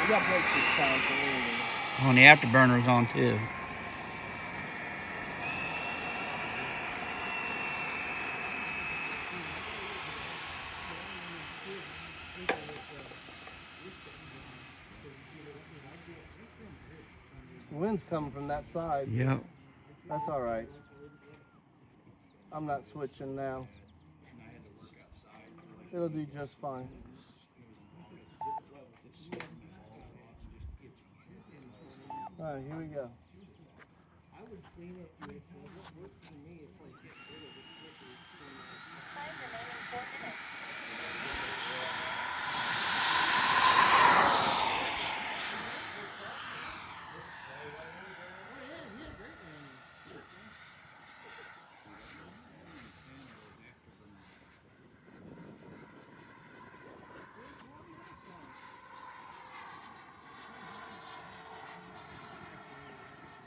You got brakes this time for anything. Oh, and the afterburner's on too. The wind's coming from that side. Yep. That's all right. I'm not switching now. It'll do just fine. All right, here we go.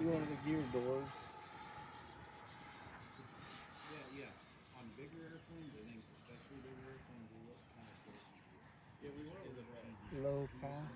You wanted the gear doors. Yeah. On bigger airplanes, I think especially bigger airplanes, they look kind of cool. Yeah, we were over there. Low pass.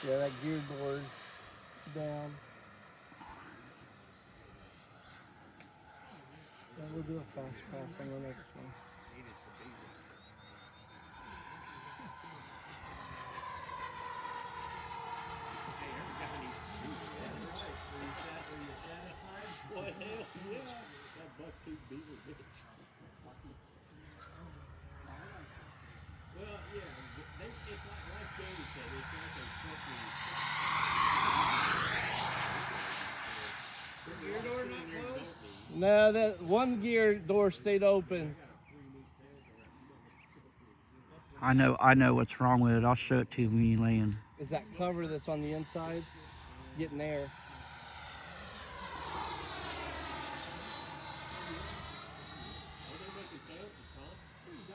Yeah, that gear door's down. Yeah, we'll do a fast pass on the next one. Boy, hell yeah. That buck-tooth beaver bitch. Well, yeah, it's like Jody said, it's like a fucking... Your door not closed? No, that one gear door stayed open. I know what's wrong with it. I'll show it to you when you land. Is that cover that's on the inside getting air?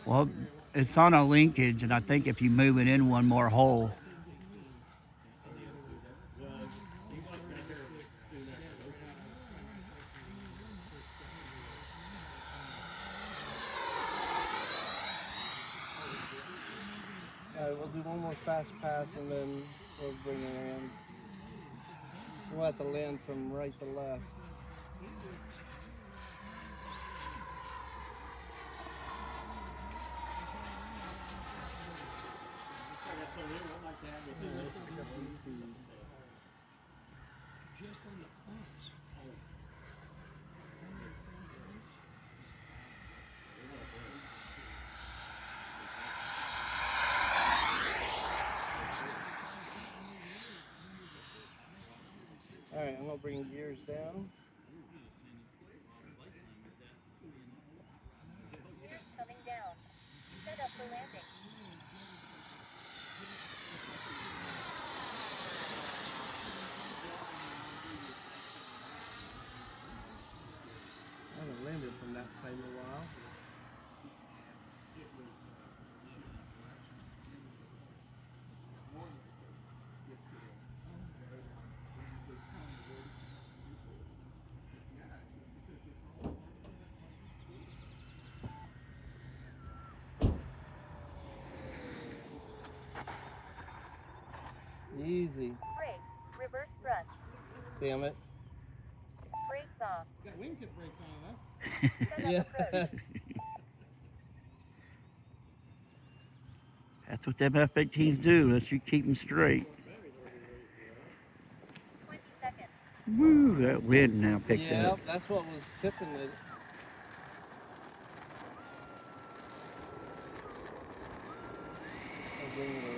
Well, it's on a linkage, and I think if you move it in one more hole. All right, we'll do one more fast pass and then we'll bring it in. We'll have to land from right to left. All right, I'm gonna bring gears down. Gears coming down. Set up for landing. I haven't landed from that side in a while. Easy. Brakes. Reverse thrust. Damn it. Brakes off. Got wingtip brakes on, huh? Set up Yeah. approach. That's what them F-18s do. Lets you keep them straight. 20 seconds. Woo! That wind now picked Yeah, up. that's what was tipping it. I'll bring it